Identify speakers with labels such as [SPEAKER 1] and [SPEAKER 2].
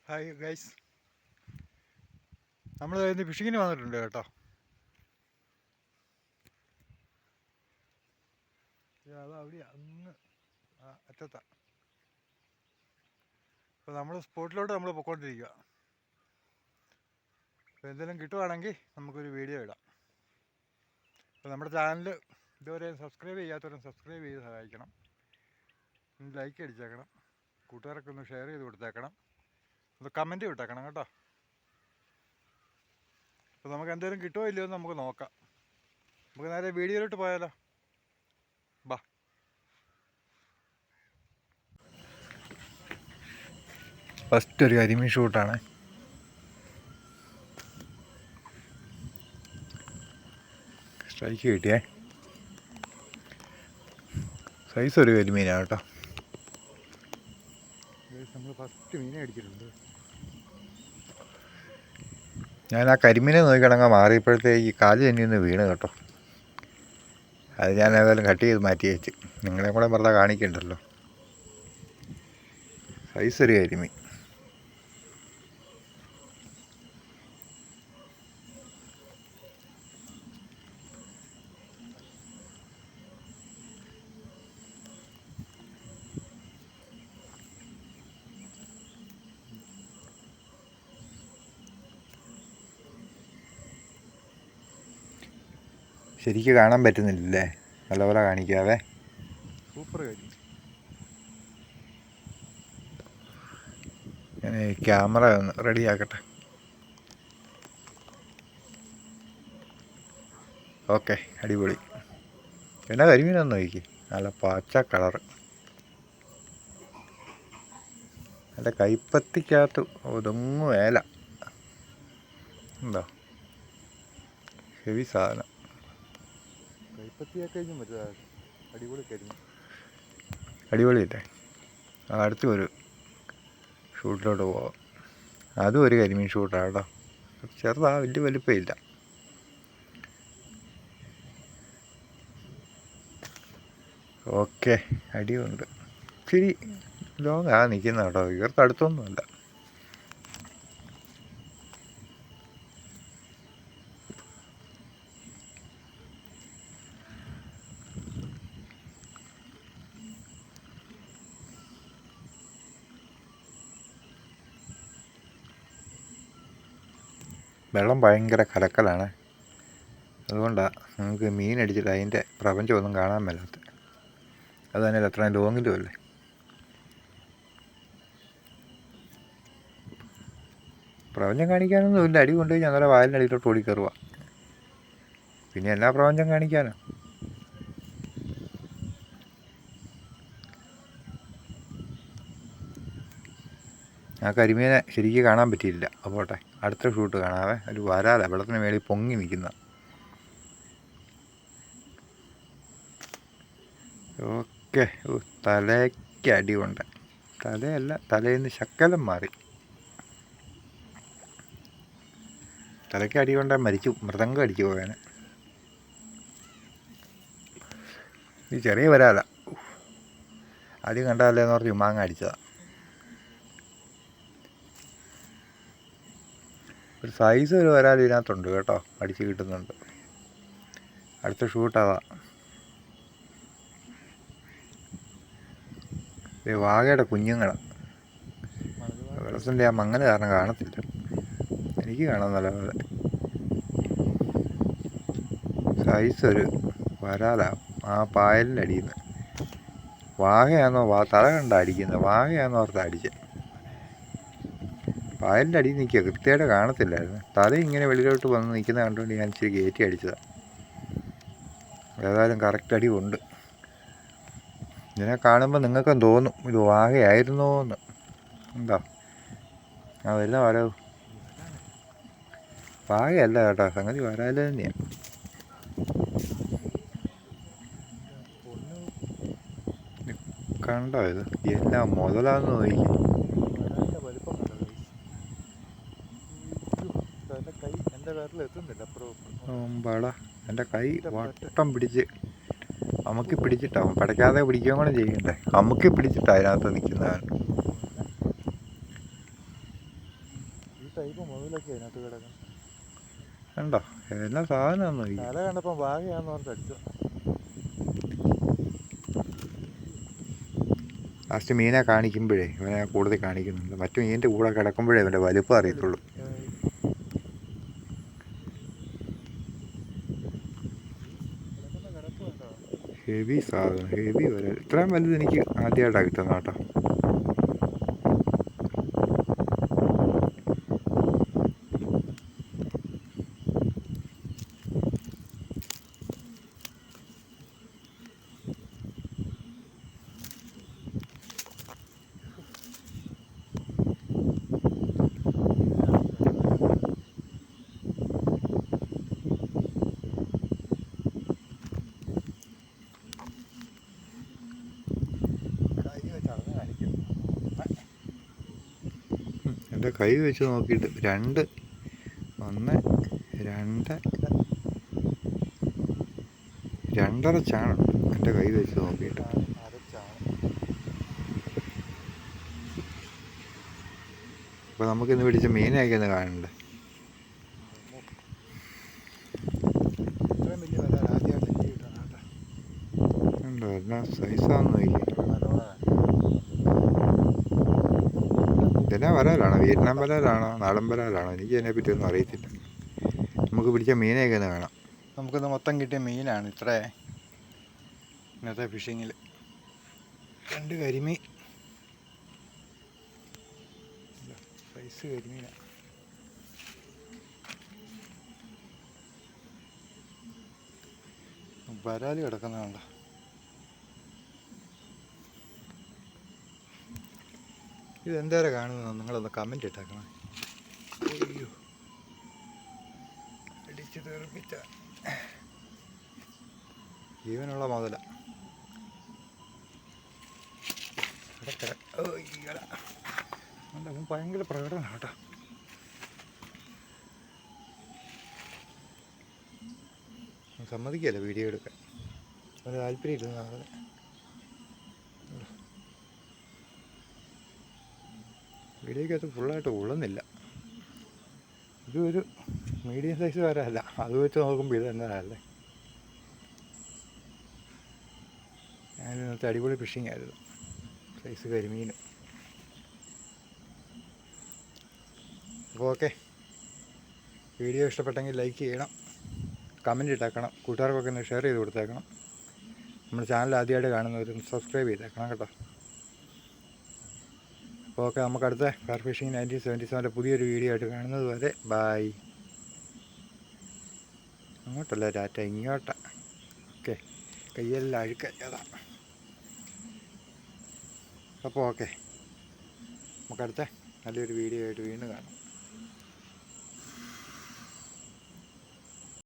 [SPEAKER 1] Hi guys, നമ്മൾ ഇന്ന് ഫിഷിങ്ങിന് വന്നിട്ടുണ്ട് കേട്ടോ. അത് അവിടെയാ അങ്ങ് അറ്റത്താ. അപ്പോൾ നമ്മൾ സ്പോട്ടിലോട്ട് നമ്മൾ പൊയ്ക്കൊണ്ടിരിക്കുക. അപ്പോൾ എന്തെങ്കിലും കിട്ടുവാണെങ്കിൽ നമുക്കൊരു വീഡിയോ ഇടാം. അപ്പോൾ നമ്മുടെ ചാനൽ ഇതുവരെ സബ്സ്ക്രൈബ് ചെയ്യാത്തവരും സബ്സ്ക്രൈബ് ചെയ്ത് സഹായിക്കണം. ലൈക്ക് അടിച്ചേക്കണം, കൂട്ടുകാരൊക്കെ ഒന്ന് ഷെയർ ചെയ്ത് കൊടുത്തേക്കണം, ഒന്ന് കമൻറ്റ് വിട്ടേക്കണം കേട്ടോ. അപ്പോൾ നമുക്ക് എന്തെങ്കിലും കിട്ടുമോ ഇല്ലയോ എന്ന് നമുക്ക് നോക്കാം. നമുക്ക് നേരെ വീഡിയോയിലോട്ട് പോയാലോ. ബാ. ഫസ്റ്റ് ഒരു കരിമീൻ ഷൂട്ടാണ്. സ്ട്രൈക്ക് കിട്ടിയേ. സൈസ് ഒരു കരിമീനാണ് കേട്ടോ. നമ്മൾ ഫസ്റ്റ് മീനെ അടിച്ചിട്ടുണ്ട്. ഞാൻ ആ കരിമീനെ നോക്കിക്കിടങ്ങാൻ മാറിയപ്പോഴത്തേക്ക് കാല് തന്നെയൊന്ന് വീണ് കേട്ടോ. അത് ഞാൻ ഏതായാലും കട്ട് ചെയ്ത് മാറ്റി വെച്ച് നിങ്ങളെ കൂടെ വെറുതെ കാണിക്കണ്ടല്ലോ. സൈസ് ഒരു കരിമീൻ. ശരിക്കും കാണാൻ പറ്റുന്നില്ലേ? നല്ലപോലെ കാണിക്കാവേ. സൂപ്പർ കാര്യം. ഞാൻ ക്യാമറ ഒന്ന് റെഡിയാക്കട്ടെ. ഓക്കെ, അടിപൊളി. എന്നാ കരിമീനൊന്ന് നോക്കി, നല്ല പച്ച കളറ്. നല്ല കൈപ്പത്തിക്കകത്ത് ഒതുങ്ങും വേല. എന്താ ഹെവി സാധനം. കൈപ്പത്തിയൊക്കെ കഴിഞ്ഞും പറ്റുക. അടിപൊളി കരിമീൻ. അടിപൊളിയല്ലേ? അടുത്ത് ഒരു ഷൂട്ടിലോട്ട് പോവാം. അതും ഒരു കരിമീൻ ഷൂട്ടാണ് കേട്ടോ. ചെറുതാ, വലിയ വലിപ്പമില്ല. ഓക്കെ, അടിയുണ്ട്. ഇച്ചിരി ലോങ്ങാ നിൽക്കുന്ന കേട്ടോ, ഇവർക്ക് അടുത്തൊന്നുമല്ല. വെള്ളം ഭയങ്കര കലക്കലാണ്. അതുകൊണ്ടാണ് നമുക്ക് മീൻ അടിച്ചിട്ട് അതിൻ്റെ പ്രപഞ്ചമൊന്നും കാണാൻ മേലാത്ത. അത് തന്നെ അത്രയും ലോങ്ങിലും അല്ലേ. പ്രപഞ്ചം കാണിക്കാനൊന്നുമില്ല. അടി കൊണ്ടുപോയി ഞങ്ങളുടെ വാലിനടിയിലോട്ട് ഓടിക്കയറുക. പിന്നെ എല്ലാ പ്രപഞ്ചം കാണിക്കാനോ? ആ കരിമീനെ ശരിക്കും കാണാൻ പറ്റിയില്ല. അപ്പോട്ടെ, അടുത്ത ഷൂട്ട് കാണാവേ. ഒരു വരാല വെള്ളത്തിന് മേളിൽ പൊങ്ങി നിൽക്കുന്ന. ഓക്കെ. തലയ്ക്ക് അടി കൊണ്ട്, തലയല്ല, തലയിൽ നിന്ന് ശക്കലം മാറി. തലയ്ക്ക് അടി കൊണ്ട് മരിച്ചു, മൃദംഗം അടിച്ചു പോകാൻ. ഈ ചെറിയ വരാല അടി കണ്ടാലേന്ന് പറഞ്ഞ് മാങ്ങ അടിച്ചതാണ്. ഒരു സൈസ് ഒരു വരാൽ ഇതിനകത്തുണ്ട് കേട്ടോ, അടിച്ച് കിട്ടുന്നുണ്ട്. അടുത്ത ഷൂട്ട് അതാ. വാഗയുടെ കുഞ്ഞുങ്ങളാണ്. വെള്ളത്തിൻ്റെ ആ മങ്ങൽ കാരണം കാണത്തില്ല. എനിക്ക് കാണാൻ നല്ലപോലെ. സൈസ് ഒരു വരാലാവും. ആ പായലിൻ്റെ അടിയിൽ നിന്ന്. വാഗയാണോ തല കണ്ട അടിക്കുന്നത്? വാഗയാണോ ഓർത്ത് അടിച്ചത്? പായലിൻ്റെ അടിയിൽ നിൽക്കുക, കൃത്യമായിട്ട് കാണത്തില്ലായിരുന്നു. തല ഇങ്ങനെ വെളിയിലോട്ട് വന്ന് നിൽക്കുന്ന കണ്ടുകൊണ്ട് ഞാൻ ഇച്ചിരി കയറ്റി അടിച്ചതാണ്. ഏതായാലും കറക്റ്റ് അടി ഉണ്ട്. ഇതിനെ കാണുമ്പോൾ നിങ്ങൾക്കും തോന്നും ഇത് വാഗയായിരുന്നോ എന്ന്. എന്താ ആ വരുന്ന വരവ് വാഗയല്ല കേട്ടോ, സംഗതി വരാല് തന്നെയാണ്. കണ്ടോ ഇത് എന്നാ മുതലാന്ന് നോക്കി. പട എൻ്റെ കൈ വട്ടം പിടിച്ച് അമുക്കി പിടിച്ചിട്ടാവും. പടയ്ക്കാതെ പിടിക്കുകയും കൂടെ ചെയ്യണ്ടേ. അമുക്കി പിടിച്ചിട്ടാണ് അതിനകത്ത് നിൽക്കുന്നവൻ.
[SPEAKER 2] ടൈപ്പ് മുതലൊക്കെ അതിനകത്ത് കിടക്കും.
[SPEAKER 1] കണ്ടോ എല്ലാ സാധനം
[SPEAKER 2] തല കണ്ടപ്പോൾ ഭാഗ്യാന്ന് ഓർത്ത് അടിച്ചു.
[SPEAKER 1] ലാസ്റ്റ് മീനെ കാണിക്കുമ്പോഴേ ഇവനെ കൂടുതൽ കാണിക്കുന്നുണ്ട്. മറ്റു മീനിൻ്റെ കൂടെ കിടക്കുമ്പോഴേ ഇവൻ്റെ വലുപ്പം അറിയത്തുള്ളൂ. ഹെവി സാധനം, ഹെവി വരെ ഇത്രയും വലുത് എനിക്ക് ആദ്യമായിട്ടാണ് കിട്ടുന്നത് കേട്ടോ. എൻ്റെ കൈ വെച്ച് നോക്കിയിട്ട് 2, 1, 2, 2.5 ചാണുണ്ട് എൻ്റെ കൈ വെച്ച് നോക്കിയിട്ട്. അപ്പോൾ നമുക്കിന്ന് പിടിച്ച മീനൊക്കെ ഒന്ന് കാണണ്ടേ. ഉണ്ടോ എല്ലാം സൈസാന്ന് നോക്കി. ഇതെന്നാ വരാലാണോ, വിയറ്റ്നാം വരാലാണോ, നാടൻ വരാലാണോ, എനിക്ക് അതിനെപ്പറ്റി ഒന്നും അറിയത്തില്ല. നമുക്ക് പിടിച്ച മീനെയൊക്കെ ഒന്ന് കാണാം. നമുക്കിന്ന് മൊത്തം കിട്ടിയ മീനാണ് ഇത്രേ ഇന്നത്തെ ഫിഷിങ്ങിൽ. 2 കരിമീൻ, സൈസ് കരിമീനാണ്. വരാല് കിടക്കുന്നതുണ്ടോ. ഇതെന്തേരെ കാണുന്നു നിങ്ങളൊന്ന് കമൻറ്റ് ഇട്ടേക്കണം. അയ്യോ അടിച്ച് തെറിപ്പിച്ച ജീവനുള്ള മുതല. ഭയങ്കര പ്രകടനം കേട്ടോ. സമ്മതിക്കല്ല വീഡിയോ എടുക്കാൻ, ഒരു താല്പര്യം ഇല്ല സാധനം. വീഡിയോക്കകത്ത് ഫുള്ളായിട്ട് ഉള്ളുന്നില്ല. ഇതൊരു മീഡിയം സൈസ് വരല്ല, അത് വെച്ച് നോക്കുമ്പോൾ ഇത് എന്നതല്ലേ. ഞാനിന്നത്തെ അടിപൊളി ഫിഷിംഗ് ആയിരുന്നു, സൈസ് കരിമീൻ. അപ്പോൾ ഓക്കെ, വീഡിയോ ഇഷ്ടപ്പെട്ടെങ്കിൽ ലൈക്ക് ചെയ്യണം, കമൻറ്റ് ഇട്ടേക്കണം, കൂട്ടുകാർക്കൊക്കെ ഒന്ന് ഷെയർ ചെയ്ത് കൊടുത്തേക്കണം. നമ്മുടെ ചാനൽ ആദ്യമായിട്ട് കാണുന്നവരും സബ്സ്ക്രൈബ് ചെയ്തേക്കണം കേട്ടോ. അപ്പോൾ ഓക്കെ, നമുക്ക് അടുത്ത ഫയർ ഫിഷിംഗ് 1977 പുതിയൊരു വീഡിയോ ആയിട്ട് കാണുന്നത് വരെ ബായ്. അങ്ങോട്ടല്ല ടാറ്റ, ഇങ്ങോട്ടാ. ഓക്കെ, കയ്യെല്ലാം അഴുക്കതാ. അപ്പോൾ ഓക്കെ, നമുക്കടുത്ത നല്ലൊരു വീഡിയോ ആയിട്ട് വീണ്ടും കാണാം.